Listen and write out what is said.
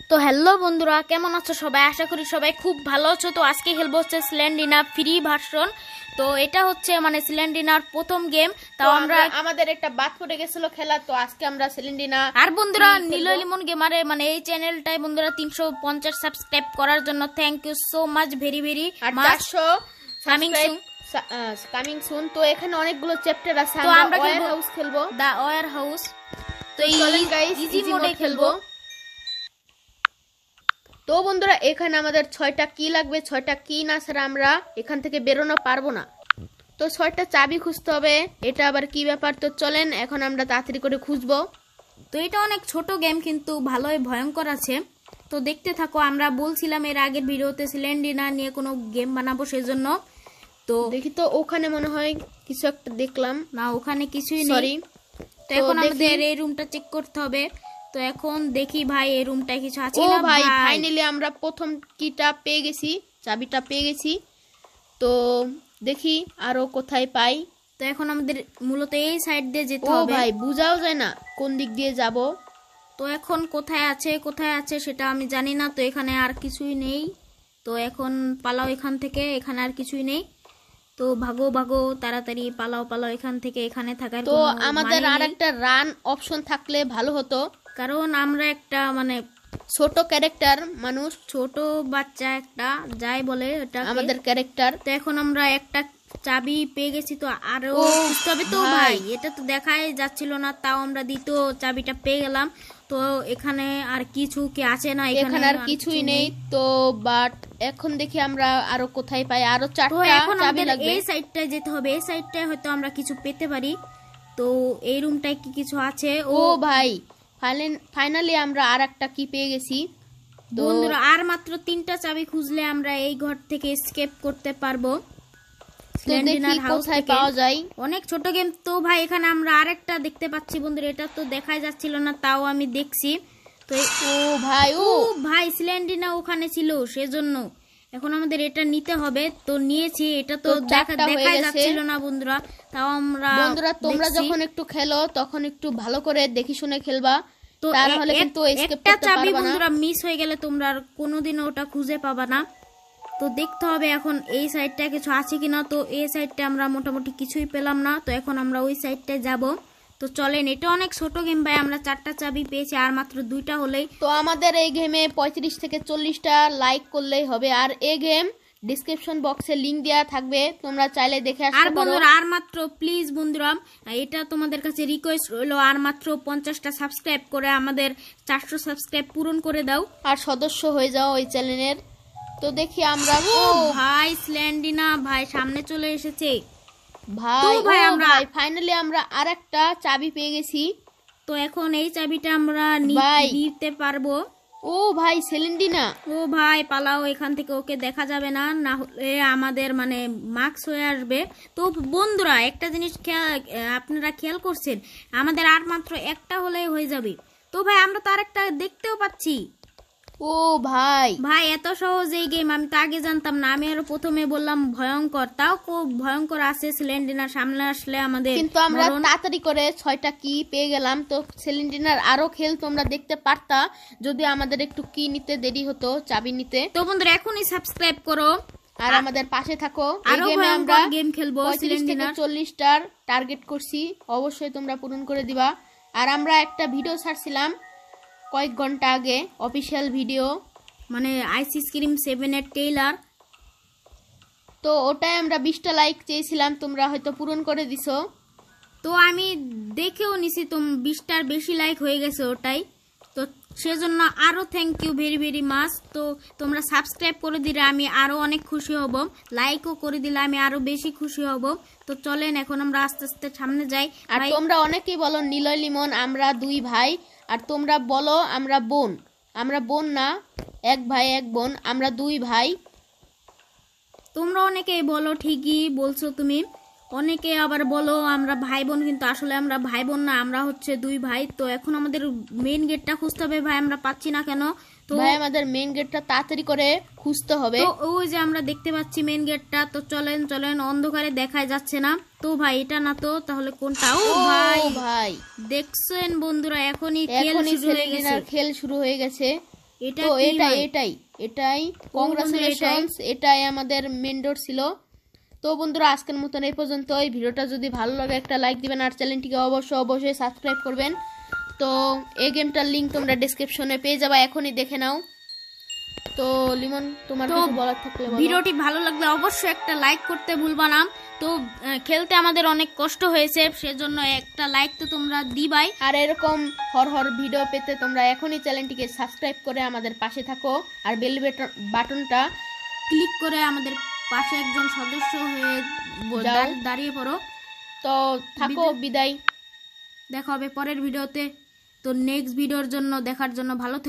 তো হ্যালো বন্ধুরা, কেমন আছো সবাই? আশা করি সবাই খুব ভালো আছো। তো আজকে খেলবো হচ্ছে স্লেন্ডিনা ফ্রি ভার্সন। তো এটা হচ্ছে মানে স্লেন্ডিনার প্রথম গেম। তাও আমরা আমাদের একটা বাদ পড়ে গেছিল খেলা, তো আজকে আমরা স্লেন্ডিনা আর বন্ধুরা নীলয় লিমন গেমারে মানে এই চ্যানেলটায় বন্ধুরা 350 সাবস্ক্রাইব করার জন্য thank you so much, very very much. 400 coming soon. তো এখানে অনেকগুলো চ্যাপ্টার আছে। আমরা ওয়্যার হাউস খেলবো, দা ওয়্যার হাউস। তো চলেন গাইস ইজি মোডে খেলবো। তো বন্ধুরা এখানে আমাদের 6টা কি লাগবে, 6টা কি না ছাড়া আমরা এখান থেকে বেরোনো পারবো না। তো 6টা চাবি খুঁজতে হবে, এটা আবার কি ব্যাপার? তো চলেন এখন আমরা তাড়াতাড়ি করে খুঁজবো। তো এটা অনেক ছোট গেম কিন্তু ভালোই ভয়ঙ্কর আছে। তো দেখতে থাকো। আমরা বলছিলাম এর আগের ভিডিওতে স্লেন্ডিনা নিয়ে কোনো গেম বানাবো, সেজন্য। তো দেখি তো ওখানে মনে হয় কিছু একটা দেখলাম না, ওখানে কিছুই নেই। সরি। তো এখন আমাদের এই রুমটা চেক করতে হবে। তো এখন দেখি ভাই এই রুমটায় কিছু আছে না। না ভাই ফাইনালি আমরা প্রথম কিটা পেয়ে গেছি, চাবিটা পেয়ে গেছি। তো দেখি আরো কোথায় পাই। তো এখন আমাদের মূলত এই সাইড দিয়ে যেতে ও হবে। ভাই বুঝাও যায় না কোন দিক দিয়ে যাব। তো এখন কোথায় আছে সেটা আমি জানি না। তো এখানে আর কিছুই নেই। তো এখন পালাও এখান থেকে, এখানে আর কিছুই নেই। তো ভাগো ভাগো তাড়াতাড়ি পালাও এখান থেকে। এখানে থাকার তো আমাদের আর একটা রান অপশন থাকলে ভালো হতো, কারণ আমরা একটা মানে ছোট ক্যারেক্টার মানুষ, ছোট বাচ্চা একটা যাই বলে এটা আমাদের ক্যারেক্টার। তো এখন আমরা একটা চাবি পেয়ে গেছি। তো আরো তবে তো ভাই এটা তো দেখাই যাচ্ছিল না, তাও আমরা দ্বিতীয় চাবিটা পেয়ে গেলাম। তো এখানে আর কিছু কি আছে না? এখানে আর কিছুই নেই। তো বাট এখন দেখি আমরা আরো কোথায় পাই। আরো 4টা চাবি লাগবে। এই সাইডটায় যেতে হবে, এই সাইডটায় হয়তো আমরা কিছু পেতে পারি। তো এই রুমটায় কি কিছু আছে? ও ভাই ফাইনালি আমরা আর একটা কি পেয়ে গেছি। বন্ধুরা আর মাত্র 3টা চাবি খুঁজলে আমরা এই ঘর থেকে এসকেপ করতে পারবো। কোথায় পাওয়া যায়? অনেক ছোট গেম। তো ভাই এখানে আমরা আরেকটা দেখতে পাচ্ছি বন্ধুরা, এটা তো দেখাই যাচ্ছিল না, তাও আমি দেখছি। তো ও ভাই স্লেন্ডিনা ওখানে ছিল, সেজন্য এখন আমাদের এটা নিতে হবে। তো নিয়েছি, এটা তো দেখাই যাচ্ছিল না বন্ধুরা, তাও আমরা বন্ধুরা তোমরা যখন একটু খেলো তখন একটু ভালো করে দেখি শুনে খেলবা। তো তাহলে কিন্তু এসকেপ একটা করতে চাবি পারবা না। বন্ধুরা মিস হয়ে গেলে তোমরা আর কোনোদিনও ওটা খুঁজে পাবা না। তো দেখতে হবে এখন এই সাইডটা কিছু আছে কিনা। তো এই সাইডটা আমরা মোটামুটি কিছুই পেলাম না। তো এখন আমরা ওই সাইডটায় যাব। তো চলেন, এটা অনেক ছোট গেম ভাই, আমরা 4টা চাবি পেয়েছি, আর মাত্র 2টা হলেই। তো আমাদের এই গেমে 35 থেকে 40টা লাইক করলেই হবে। আর এই গেম ডেসক্রিপশন বক্সে লিংক দেওয়া থাকবে, তোমরা চাইলে দেখে আসতে পারো। আর বন্ধুরা আর মাত্র প্লিজ বন্ধুরা এটা তোমাদের কাছে রিকোয়েস্ট রইলো, আর মাত্র 50টা সাবস্ক্রাইব করে আমাদের 400 সাবস্ক্রাইব পূরণ করে দাও আর সদস্য হয়ে যাও ওই চ্যানেলের। তো দেখি আমরা ভাই স্লেন্ডিনা ভাই সামনে চলে এসেছে ভাই আমরা ফাইনালি আমরা আরেকটা চাবি পেয়ে গেছি। তো এখন এই চাবিটা আমরা নিতে পারবো। ও ভাই স্লেন্ডিনা, ও ভাই পালাও এখান থেকে, ওকে দেখা যাবে না, না হলে আমাদের মানে মার্কস হয়ে আসবে। তো বন্ধুরা একটা জিনিস আপনারা খেয়াল করছেন, আমাদের আর মাত্র একটা হলেই হয়ে যাবে। তো ভাই আমরা তো আরেকটা দেখতেও পাচ্ছি। ও ভাই এত সহজ এই গেম, আমি তো আগে জানতাম না। আমি আরো প্রথমে বললাম ভয়ঙ্কর, তাও খুব ভয়ঙ্কর আছে। স্লেন্ডিনার সামনে আসলে আমাদের, কিন্তু আমরা তাড়াতাড়ি করে 6টা কি পেয়ে গেলাম। তো স্লেন্ডিনার আরো খেল তোমরা দেখতে পারতা যদি আমাদের একটু কি নিতে দেরি হতো, চাবি নিতে। তো বন্ধুরা এখনই সাবস্ক্রাইব করো আর আমাদের পাশে থাকো। এই গেমে আমরা গেম খেলবো। 35 থেকে 40টার টার্গেট করছি, অবশ্যই তোমরা পূরণ করে দিবা। আর আমরা একটা ভিডিও ছাড়ছিলাম কয়েক ঘন্টা আগে, অফিশিয়াল ভিডিও, মানে আইস ক্রিম 7 এর ট্রেলার। তো ওটাই আমরা 20টা লাইক চেয়েছিলাম, তোমরা হয়তো পূরণ করে দিছো। তো আমি দেখেও নিছি 20টার বেশি লাইক হয়ে গেছে ওটাই। তো সেজন্য আরো thank you very very much. তো তোমরা সাবস্ক্রাইব করে দিলে আমি আরো অনেক খুশি হব, লাইকও করে দিলে আমি আরো বেশি খুশি হব। তো চলেন এখন আমরা আস্তে আস্তে সামনে যাই। আর তোমরা অনেকেই বলো নীলয় লিমন আমরা 2 ভাই, আর তোমরা বলো আমরা বোন। আমরা বোন না, 1 ভাই 1 বোন, আমরা 2 ভাই। তোমরা অনেকেই বলো, ঠিকই বলছো তুমি। অনেকে আবার বলো আমরা ভাই বোন, কিন্তু আসলে আমরা ভাই বোন না, আমরা হচ্ছে 2 ভাই। তো এখন আমাদের মেইন গেটটা খুঁজতে হবে ভাই, আমরা পাচ্ছি না কেন। তো ভাই আমাদের মেইন গেটটা তাড়াতাড়ি করে খুঁজতে হবে। তো ওই যে আমরা দেখতে পাচ্ছি মেইন গেটটা। তো চলেন অন্ধকারে দেখাই যাচ্ছে না। তো ভাই এটা না, তো তাহলে কোনটা? ও ভাই দেখছেন বন্ধুরা এখনই খেল শুরু হয়ে গেছে। খেল শুরু হয়ে গেছে। এটা তো কি এটাই ভাই? এটাই এটাই বন্ধুরা, কংগ্রাচুলেশনস, এটাই আমাদের মেন্ডর ছিল। তো বন্ধুরা আজকের মতন এই পর্যন্তই। ভিডিওটা যদি ভালো লাগে একটা লাইক দিবেন আর চ্যানেলটিকে অবশ্যই সাবস্ক্রাইব করবেন। তো এই গেমটার লিংক তোমরা ডেসক্রিপশনে পেয়ে যাবা, এখনই দেখে নাও। তো লিমন তোমার তো কিছু বলার থাকলে বলো। ভিডিওটি ভালো লাগলে অবশ্যই একটা লাইক করতে ভুলবা না। তো খেলতে আমাদের অনেক কষ্ট হয়েছে, সেজন্য একটা লাইক তো তোমরা দিবাই। আর এরকম হর ভিডিও পেতে তোমরা এখনই চ্যানেলটিকে সাবস্ক্রাইব করে আমাদের পাশে থাকো আর বেল বাটনটা ক্লিক করে আমাদের পাশে একজন সদস্য হয়ে যাও। দাঁড়িয়ে পড়ো। তো থাকো, বিদায়। দেখা হবে পরের ভিডিওতে। তো নেক্সট ভিডিওর জন্য দেখার জন্য ভালো থেকো।